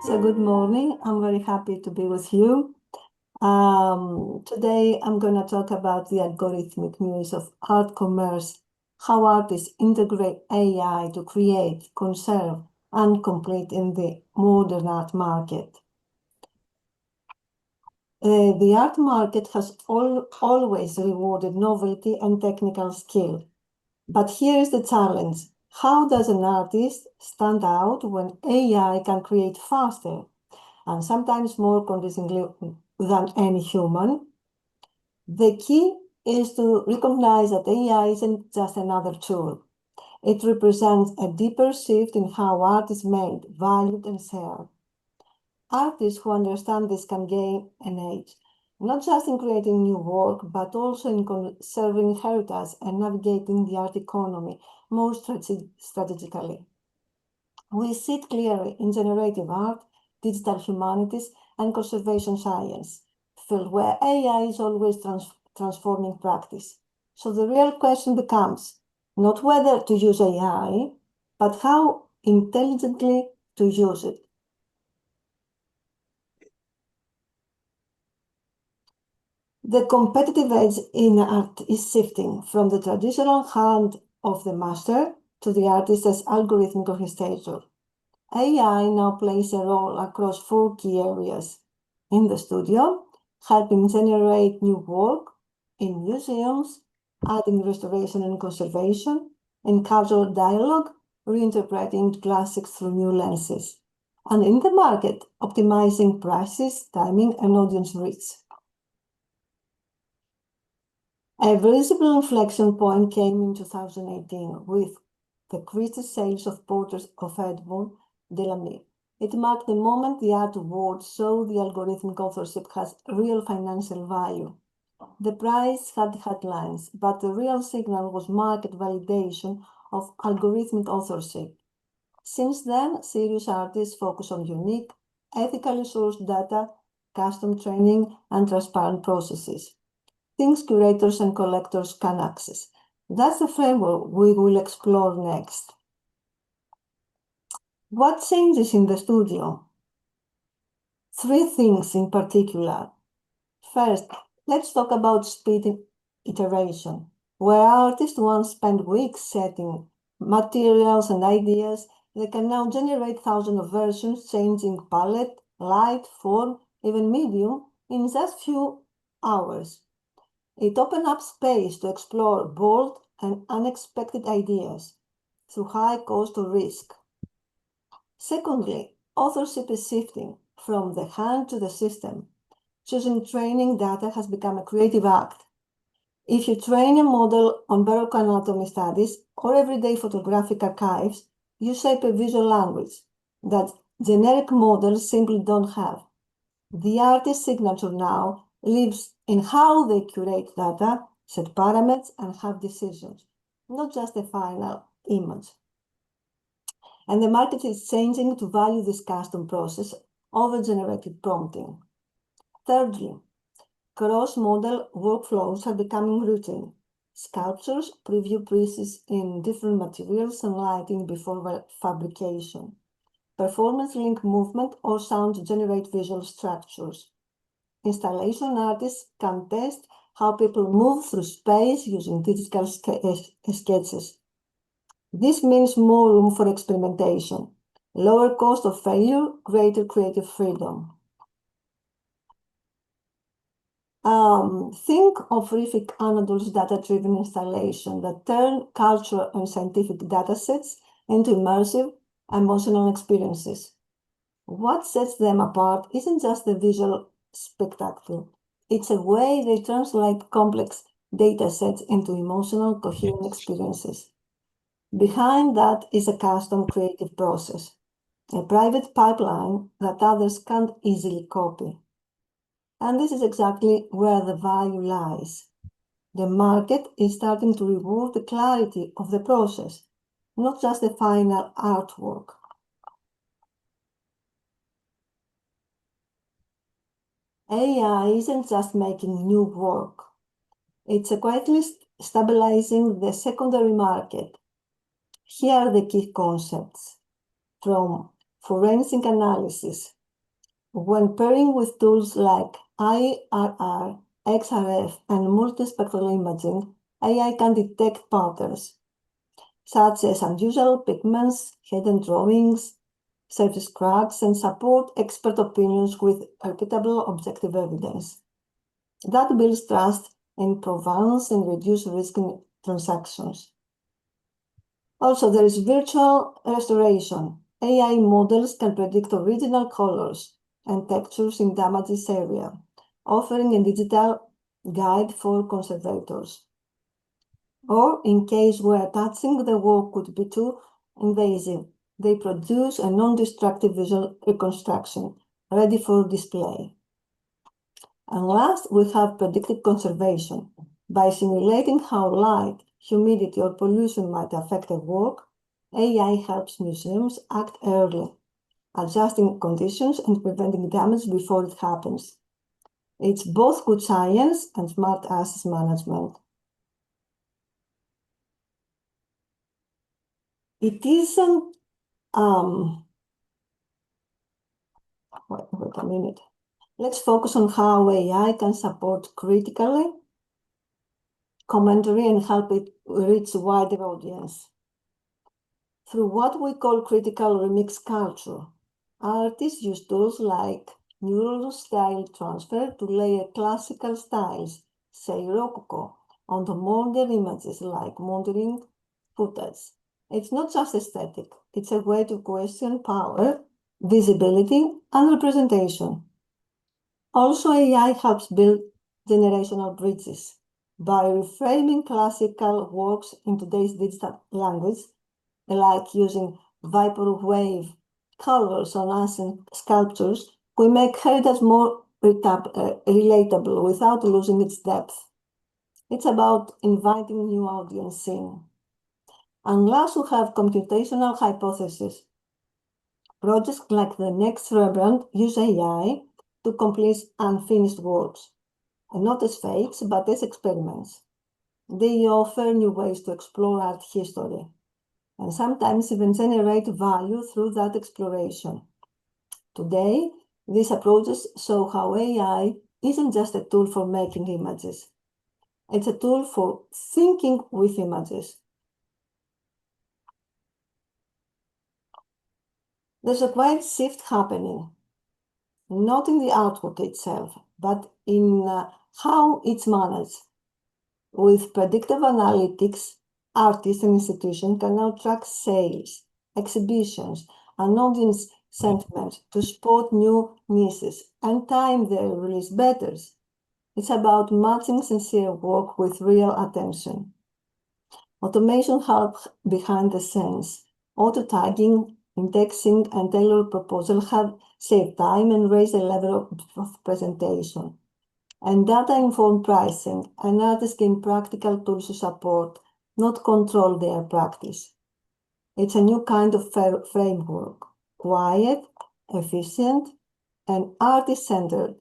So good morning. I'm very happy to be with you. Today I'm going to talk about the algorithmic muse of art commerce, how artists integrate AI to create, conserve, and complete in the modern art market. The art market has always rewarded novelty and technical skill. But here is the challenge. How does an artist stand out when AI can create faster and sometimes more convincingly than any human? The key is to recognize that AI isn't just another tool. It represents a deeper shift in how art is made, valued, and shared. Artists who understand this can gain an edge, not just in creating new work, but also in conserving heritage and navigating the art economy more strategically. We see it clearly in generative art, digital humanities, and conservation science, field where AI is always transforming practice. So the real question becomes not whether to use AI, but how intelligently to use it. The competitive edge in art is shifting from the traditional hand of the master to the artist as algorithmic orchestrator. AI now plays a role across 4 key areas. In the studio, helping generate new work, in museums, adding restoration and conservation, in cultural dialogue, reinterpreting classics through new lenses, and in the market, optimizing prices, timing, and audience reach. A visible inflection point came in 2018 with the crazy sales of portraits of Edmond Delamere. It marked the moment the art world saw the algorithmic authorship has real financial value. The prize had headlines, but the real signal was market validation of algorithmic authorship. Since then, serious artists focus on unique, ethically sourced data, custom training, and transparent processes. Things curators and collectors can access. That's the framework we will explore next. What changes in the studio? 3 things in particular. First, let's talk about speed and iteration. Where artists once spent weeks setting materials and ideas, they can now generate thousands of versions, changing palette, light, form, even medium, in just few hours. It opened up space to explore bold and unexpected ideas through high cost or risk. Secondly, authorship is shifting from the hand to the system. Choosing training data has become a creative act. If you train a model on Baroque anatomy studies or everyday photographic archives, you shape a visual language that generic models simply don't have. The artist's signature now lives in how they curate data, set parameters, and have decisions, not just the final image. And the market is changing to value this custom process over generative prompting. Thirdly, cross-model workflows are becoming routine. Sculptures preview pieces in different materials and lighting before fabrication. Performance link movement or sound to generate visual structures. Installation artists can test how people move through space using digital sketches. This means more room for experimentation, lower cost of failure, greater creative freedom. Think of Rifik Anadol's data-driven installation that turn cultural and scientific datasets into immersive, emotional experiences. What sets them apart isn't just the visual spectacle. It's a way they translate complex datasets into emotional, coherent experiences. Behind that is a custom creative process, a private pipeline that others can't easily copy. And this is exactly where the value lies. The market is starting to reward the clarity of the process, not just the final artwork. AI isn't just making new work. It's quietly stabilizing the secondary market. Here are the key concepts. From forensic analysis. When pairing with tools like IRR, XRF, and multispectral imaging, AI can detect patterns, such as unusual pigments, hidden drawings, surface cracks, and support expert opinions with repeatable objective evidence. That builds trust in provenance and reduces risk in transactions. Also, there is virtual restoration. AI models can predict original colors and textures in damages area, offering a digital guide for conservators. Or, in case where touching the work could be too invasive, they produce a non-destructive visual reconstruction, ready for display. And last, we have predictive conservation. By simulating how light, humidity, or pollution might affect a work, AI helps museums act early, adjusting conditions and preventing damage before it happens. It's both good science and smart assets management. It isn't, wait a minute. Let's focus on how AI can support critically commentary and help it reach a wider audience. Through what we call critical remix culture, artists use tools like neural style transfer to layer classical styles, say Rococo, onto modern images like modern footage. It's not just aesthetic, it's a way to question power, visibility, and representation. Also, AI helps build generational bridges. By reframing classical works in today's digital language, like using vaporwave colors on ancient sculptures, we make heritage more relatable without losing its depth. It's about inviting new audience in. And last, we have computational hypotheses. Projects like the next Rembrandt use AI to complete unfinished works, and not as fakes, but as experiments. They offer new ways to explore art history, and sometimes even generate value through that exploration. Today, these approaches show how AI isn't just a tool for making images. It's a tool for thinking with images. There's a quite shift happening, not in the artwork itself, but in how it's managed. With predictive analytics, artists and institutions can now track sales, exhibitions, and audience sentiment to spot new niches and time their release better. It's about matching sincere work with real attention. Automation helps behind the scenes. Auto-tagging, indexing, and tailored proposal have saved time and raised the level of presentation. And data-informed pricing, and artists gain practical tools to support, not control their practice. It's a new kind of framework, quiet, efficient, and artist-centered.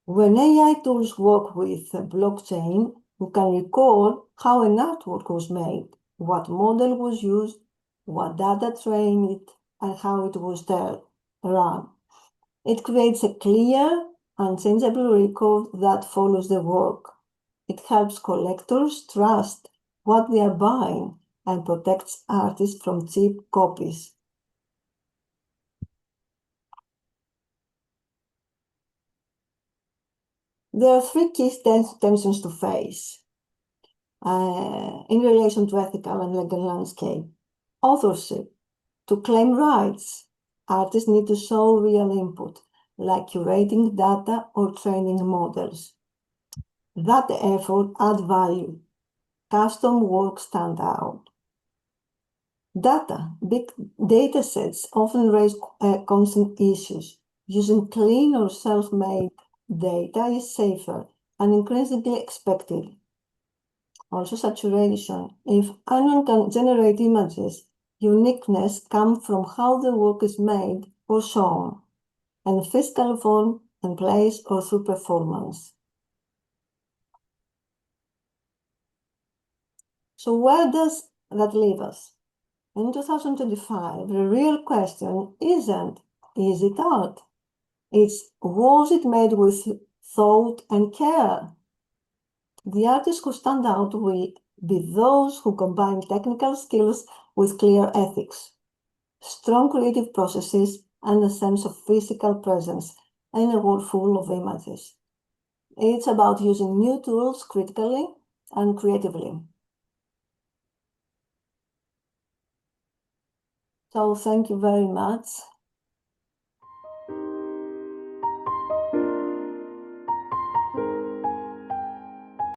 When AI tools work with blockchain, we can record how an artwork was made, what model was used, what data trained it, and how it was run. It creates a clear, unchangeable record that follows the work. It helps collectors trust what they are buying and protects artists from cheap copies. There are three key tensions to face in relation to ethical and legal landscape. Authorship. To claim rights, artists need to show real input, like curating data or training models. That effort adds value. Custom work stand out. Data. Big data sets often raise constant issues. Using clean or self-made data is safer and increasingly expected. Also saturation. If anyone can generate images, uniqueness comes from how the work is made or shown, and physical form and place or through performance. So where does that leave us. In 2025, the real question isn't, is it art? It's, was it made with thought and care? The artists who stand out will be those who combine technical skills with clear ethics, strong creative processes, and a sense of physical presence in a world full of images. It's about using new tools critically and creatively. So thank you very much.